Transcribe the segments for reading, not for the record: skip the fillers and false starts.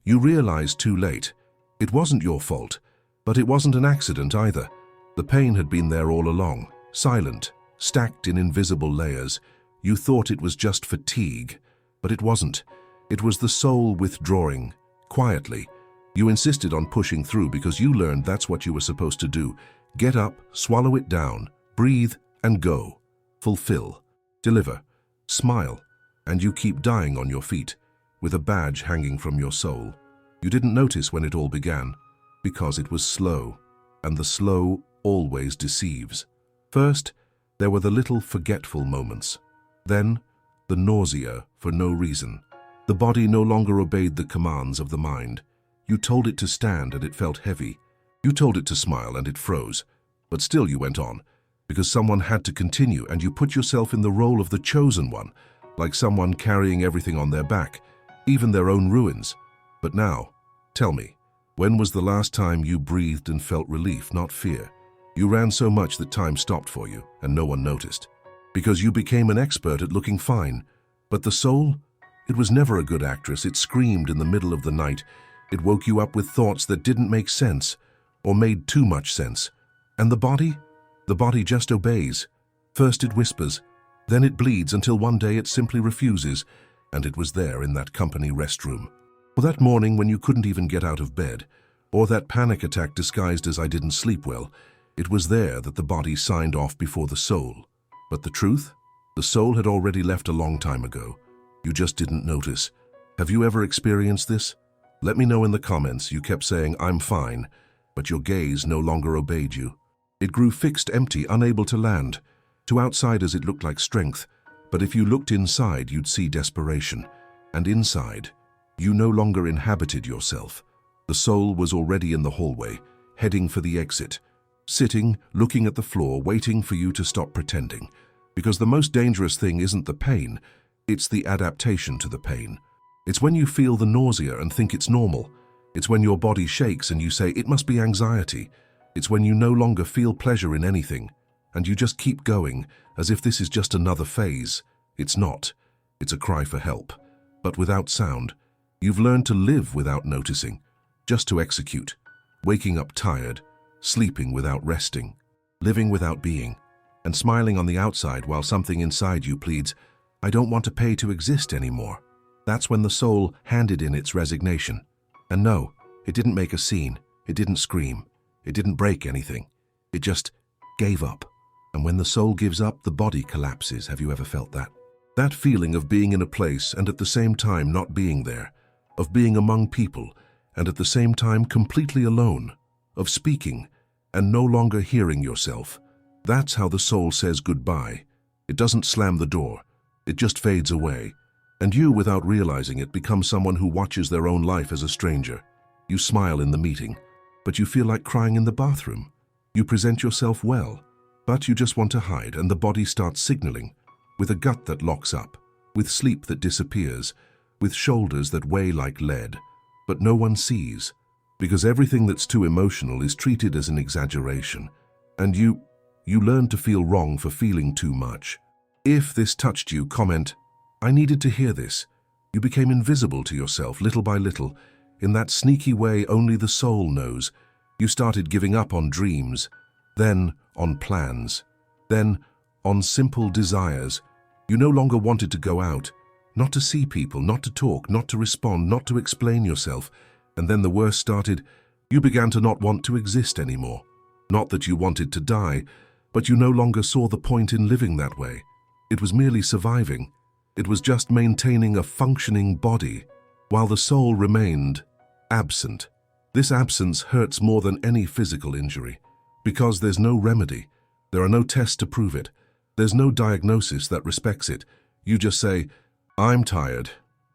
You realized too late. It wasn't your fault, but it wasn't an accident either. The pain had been there all along, silent, stacked in invisible layers. You thought it was just fatigue, but it wasn't. It was the soul withdrawing, quietly. You insisted on pushing through because you learned that's what you were supposed to do. Get up, swallow it down, breathe, and go. Fulfill, deliver, smile, and you keep dying on your feet, with a badge hanging from your soul. You didn't notice when it all began, because it was slow, and the slow always deceives. First, there were the little forgetful moments. Then, the nausea for no reason. The body no longer obeyed the commands of the mind. You told it to stand and it felt heavy. You told it to smile and it froze. But still you went on, because someone had to continue, and you put yourself in the role of the chosen one, like someone carrying everything on their back, even their own ruins. But now, tell me, when was the last time you breathed and felt relief, not fear? You ran so much that time stopped for you, and no one noticed. Because you became an expert at looking fine. But the soul? It was never a good actress. It screamed in the middle of the night. It woke you up with thoughts that didn't make sense, or made too much sense. And the body? The body just obeys. First it whispers, then it bleeds until one day it simply refuses, and it was there in that company restroom. Or that morning when you couldn't even get out of bed, or that panic attack disguised as I didn't sleep well. It was there that the body signed off before the soul. But the truth? The soul had already left a long time ago. You just didn't notice. Have you ever experienced this? Let me know in the comments. You kept saying, "I'm fine," but your gaze no longer obeyed you. It grew fixed, empty, unable to land. To outsiders it looked like strength, but if you looked inside you'd see desperation. And inside, you no longer inhabited yourself. The soul was already in the hallway, heading for the exit. Sitting, looking at the floor, waiting for you to stop pretending. Because the most dangerous thing isn't the pain, it's the adaptation to the pain. It's when you feel the nausea and think it's normal. It's when your body shakes and you say it must be anxiety. It's when you no longer feel pleasure in anything, and you just keep going, as if this is just another phase. It's not. It's a cry for help, but without sound. You've learned to live without noticing, just to execute. Waking up tired, sleeping without resting, living without being, and smiling on the outside while something inside you pleads, "I don't want to pay to exist anymore." That's when the soul handed in its resignation. And no, it didn't make a scene, it didn't scream, it didn't break anything. It just gave up. And when the soul gives up, the body collapses. Have you ever felt that? That feeling of being in a place and at the same time not being there, of being among people and at the same time completely alone, of speaking and no longer hearing yourself. That's how the soul says goodbye. It doesn't slam the door. It just fades away. And you, without realizing it, become someone who watches their own life as a stranger. You smile in the meeting, but you feel like crying in the bathroom. You present yourself well, but you just want to hide, and the body starts signaling, with a gut that locks up, with sleep that disappears, with shoulders that weigh like lead. But no one sees, because everything that's too emotional is treated as an exaggeration. And you learn to feel wrong for feeling too much. If this touched you, comment, "I needed to hear this." You became invisible to yourself little by little. In that sneaky way only the soul knows. You started giving up on dreams, then on plans, then on simple desires. You no longer wanted to go out, not to see people, not to talk, not to respond, not to explain yourself. And then the worst started. You began to not want to exist anymore. Not that you wanted to die, but you no longer saw the point in living that way. It was merely surviving. It was just maintaining a functioning body, while the soul remained absent. This absence hurts more than any physical injury, because there's no remedy. There are no tests to prove it. There's no diagnosis that respects it. You just say, "I'm tired,"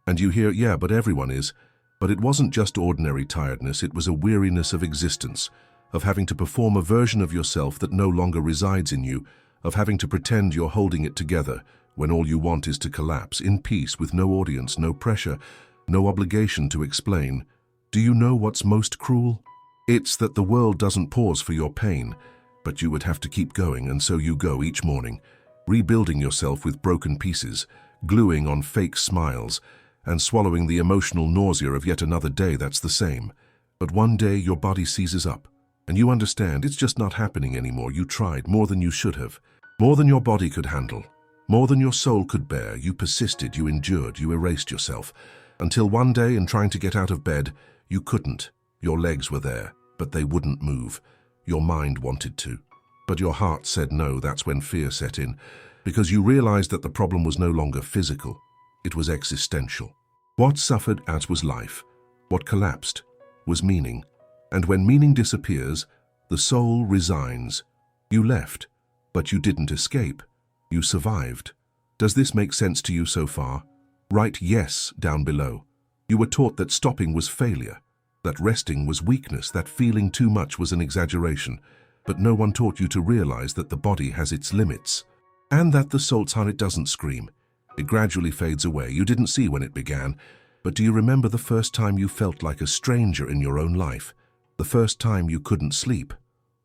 and you hear, "Yeah, but everyone is." But it wasn't just ordinary tiredness, it was a weariness of existence, of having to perform a version of yourself that no longer resides in you, of having to pretend you're holding it together when all you want is to collapse in peace with no audience, no pressure, no obligation to explain. Do you know what's most cruel? It's that the world doesn't pause for your pain, but you would have to keep going, and so you go each morning, rebuilding yourself with broken pieces, gluing on fake smiles, and swallowing the emotional nausea of yet another day that's the same. But one day your body seizes up, and you understand it's just not happening anymore. You tried more than you should have, more than your body could handle, more than your soul could bear. You persisted, you endured, you erased yourself, until one day, in trying to get out of bed, you couldn't. Your legs were there, but they wouldn't move. Your mind wanted to, but your heart said no. That's when fear set in, because you realized that the problem was no longer physical, it was existential. What suffered as was life, what collapsed was meaning. And when meaning disappears, the soul resigns. You left, but you didn't escape. You survived. Does this make sense to you so far? Write yes down below. You were taught that stopping was failure, that resting was weakness, that feeling too much was an exaggeration, but no one taught you to realize that the body has its limits, and that the soul's heart, it doesn't scream. It gradually fades away. You didn't see when it began, but do you remember the first time you felt like a stranger in your own life? The first time you couldn't sleep,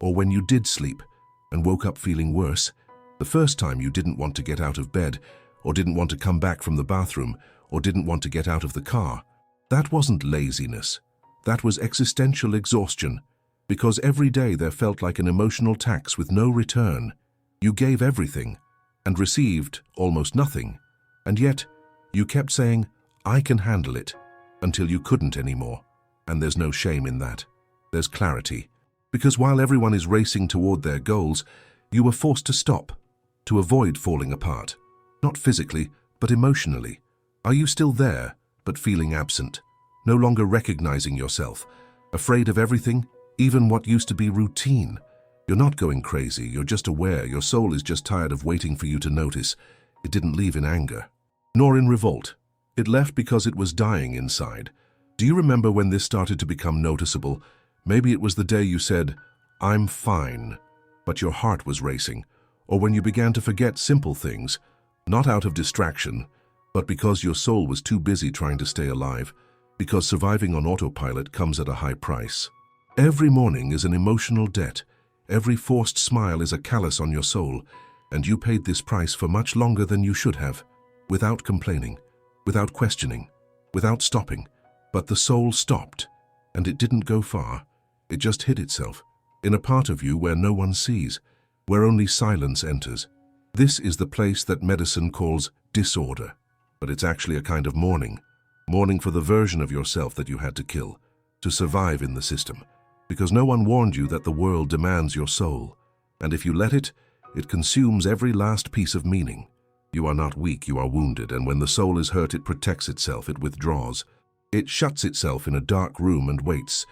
or when you did sleep and woke up feeling worse? The first time you didn't want to get out of bed, or didn't want to come back from the bathroom, or didn't want to get out of the car? That wasn't laziness. That was existential exhaustion, because every day there felt like an emotional tax with no return. You gave everything and received almost nothing, and yet you kept saying, "I can handle it," until you couldn't anymore. And there's no shame in that. There's clarity, because while everyone is racing toward their goals, you were forced to stop, to avoid falling apart, not physically, but emotionally. Are you still there, but feeling absent, no longer recognizing yourself, afraid of everything, even what used to be routine? You're not going crazy, you're just aware. Your soul is just tired of waiting for you to notice. It didn't leave in anger, nor in revolt. It left because it was dying inside. Do you remember when this started to become noticeable? Maybe it was the day you said, "I'm fine," but your heart was racing, or when you began to forget simple things, not out of distraction, but because your soul was too busy trying to stay alive, because surviving on autopilot comes at a high price. Every morning is an emotional debt. Every forced smile is a callous on your soul, and you paid this price for much longer than you should have, without complaining, without questioning, without stopping. But the soul stopped, and it didn't go far. It just hid itself, in a part of you where no one sees, where only silence enters. This is the place that medicine calls disorder, but it's actually a kind of mourning. Mourning for the version of yourself that you had to kill, to survive in the system, because no one warned you that the world demands your soul, and if you let it, it consumes every last piece of meaning. You are not weak, you are wounded, and when the soul is hurt, it protects itself, it withdraws. It shuts itself in a dark room and waits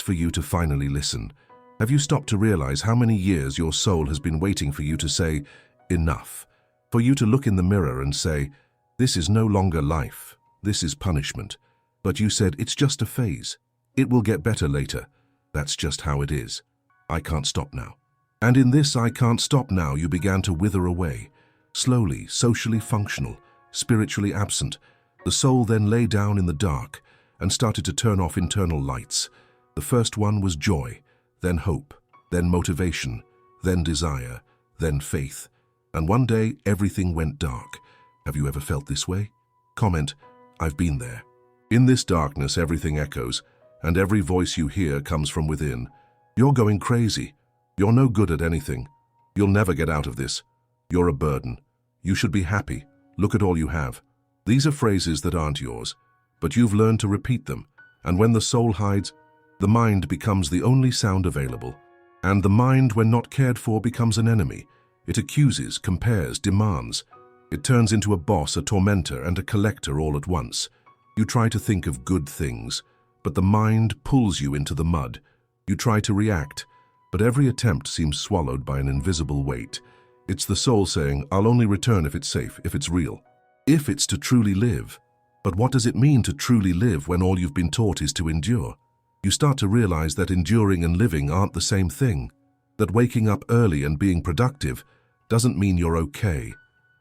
for you to finally listen. Have you stopped to realize how many years your soul has been waiting for you to say, "Enough"? For you to look in the mirror and say, "This is no longer life, this is punishment." But you said, "It's just a phase. It will get better later. That's just how it is. I can't stop now." And in this "I can't stop now" you began to wither away, slowly, socially functional, spiritually absent. The soul then lay down in the dark and started to turn off internal lights. The first one was joy, then hope, then motivation, then desire, then faith. And one day, everything went dark. Have you ever felt this way? Comment, "I've been there." In this darkness, everything echoes, and every voice you hear comes from within. You're going crazy. You're no good at anything. You'll never get out of this. You're a burden. You should be happy. Look at all you have. These are phrases that aren't yours, but you've learned to repeat them. And when the soul hides, the mind becomes the only sound available. And the mind, when not cared for, becomes an enemy. It accuses, compares, demands. It turns into a boss, a tormentor, and a collector all at once. You try to think of good things, but the mind pulls you into the mud. You try to react, but every attempt seems swallowed by an invisible weight. It's the soul saying, "I'll only return if it's safe, if it's real, if it's to truly live." But what does it mean to truly live when all you've been taught is to endure? You start to realize that enduring and living aren't the same thing. That waking up early and being productive doesn't mean you're okay.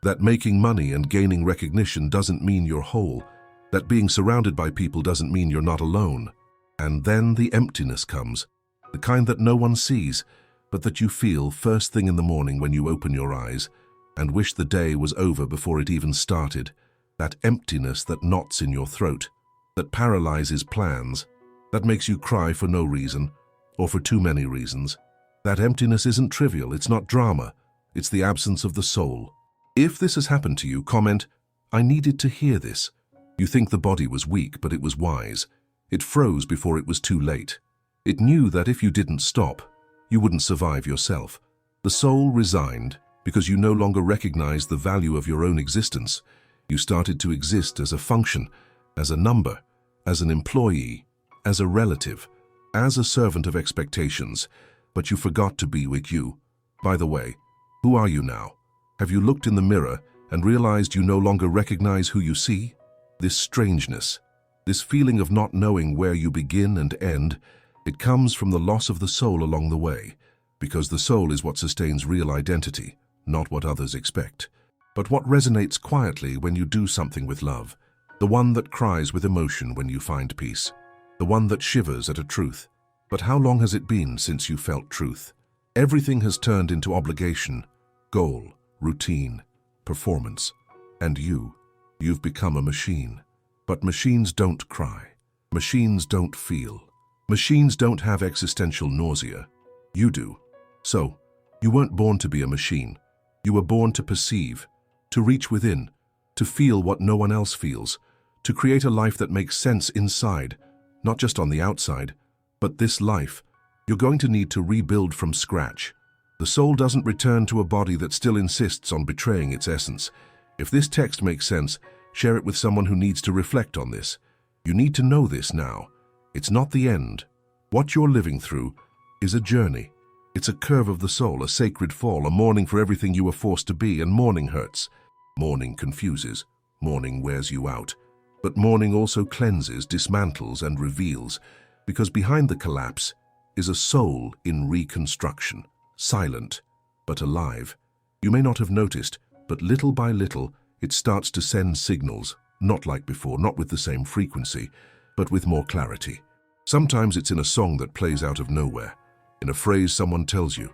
That making money and gaining recognition doesn't mean you're whole. That being surrounded by people doesn't mean you're not alone. And then the emptiness comes, the kind that no one sees, but that you feel first thing in the morning when you open your eyes and wish the day was over before it even started. that emptiness that knots in your throat, that paralyzes plans, that makes you cry for no reason, or for too many reasons. That emptiness isn't trivial, it's not drama, it's the absence of the soul. If this has happened to you, comment, "I needed to hear this." You think the body was weak, but it was wise. It froze before it was too late. It knew that if you didn't stop, you wouldn't survive yourself. The soul resigned because you no longer recognized the value of your own existence. You started to exist as a function, as a number, as an employee, as a relative, as a servant of expectations, but you forgot to be with you. By the way, who are you now? Have you looked in the mirror and realized you no longer recognize who you see? This strangeness, this feeling of not knowing where you begin and end, it comes from the loss of the soul along the way, because the soul is what sustains real identity, not what others expect. But what resonates quietly when you do something with love, the one that cries with emotion when you find peace, the one that shivers at a truth. But how long has it been since you felt truth? Everything has turned into obligation, goal, routine, performance, and you've become a machine. But machines don't cry. Machines don't feel. Machines don't have existential nausea. You do. So, you weren't born to be a machine. You were born to perceive, to reach within, to feel what no one else feels, to create a life that makes sense inside, not just on the outside. But this life, you're going to need to rebuild from scratch. The soul doesn't return to a body that still insists on betraying its essence. If this text makes sense, share it with someone who needs to reflect on this. You need to know this now. It's not the end. What you're living through is a journey. It's a curve of the soul, a sacred fall, a mourning for everything you were forced to be, and mourning hurts. Mourning confuses. Mourning wears you out. But mourning also cleanses, dismantles, and reveals, because behind the collapse is a soul in reconstruction, silent, but alive. You may not have noticed, but little by little, it starts to send signals, not like before, not with the same frequency, but with more clarity. Sometimes it's in a song that plays out of nowhere, in a phrase someone tells you,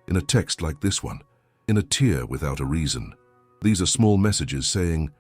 in a text like this one, in a tear without a reason. These are small messages saying,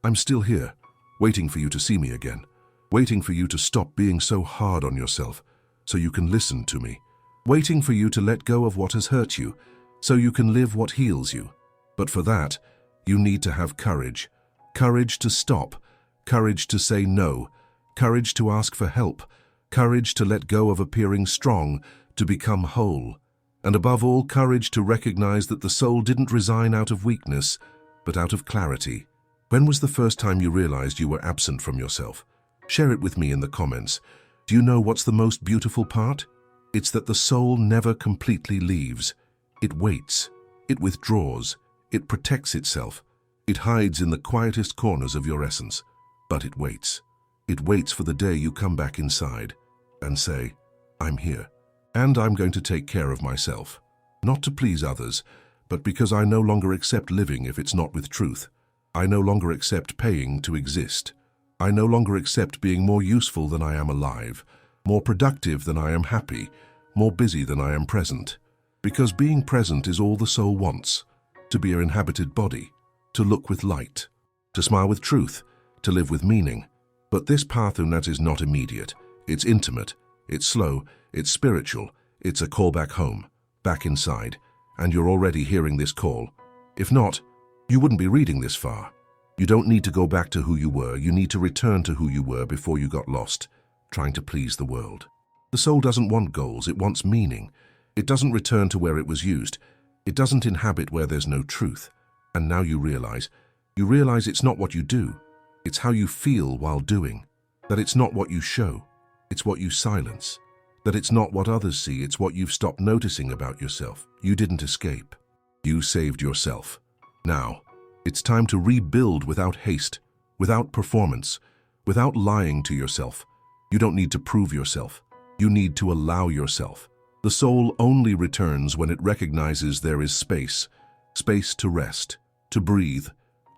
"I'm still here, waiting for you to see me again, waiting for you to stop being so hard on yourself, so you can listen to me, waiting for you to let go of what has hurt you, so you can live what heals you. But for that, you need to have courage. Courage to stop, courage to say no, courage to ask for help, courage to let go of appearing strong, to become whole. And above all, courage to recognize that the soul didn't resign out of weakness, but out of clarity." When was the first time you realized you were absent from yourself? Share it with me in the comments. Do you know what's the most beautiful part? It's that the soul never completely leaves. It waits. It withdraws. It protects itself. It hides in the quietest corners of your essence. But it waits. It waits for the day you come back inside and say, "I'm here, and I'm going to take care of myself." Not to please others, but because I no longer accept living if it's not with truth. I no longer accept paying to exist. I no longer accept being more useful than I am alive, more productive than I am happy, more busy than I am present. Because being present is all the soul wants, to be an inhabited body, to look with light, to smile with truth, to live with meaning. But this path is not immediate. It's intimate, it's slow, it's spiritual, it's a call back home, back inside, and you're already hearing this call. If not, you wouldn't be reading this far. You don't need to go back to who you were, you need to return to who you were before you got lost, trying to please the world. The soul doesn't want goals, it wants meaning. It doesn't return to where it was used. It doesn't inhabit where there's no truth. And now you realize it's not what you do, it's how you feel while doing. That it's not what you show, it's what you silence. That it's not what others see, it's what you've stopped noticing about yourself. You didn't escape. You saved yourself. Now, it's time to rebuild without haste, without performance, without lying to yourself. You don't need to prove yourself. You need to allow yourself. The soul only returns when it recognizes there is space, space to rest, to breathe,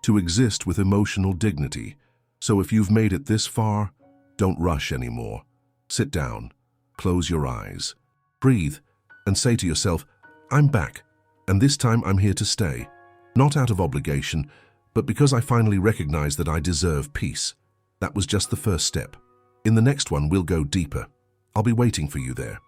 to exist with emotional dignity. So if you've made it this far, don't rush anymore. Sit down, close your eyes, breathe, and say to yourself, "I'm back, and this time I'm here to stay." Not out of obligation, but because I finally recognized that I deserve peace. That was just the first step. In the next one, we'll go deeper. I'll be waiting for you there.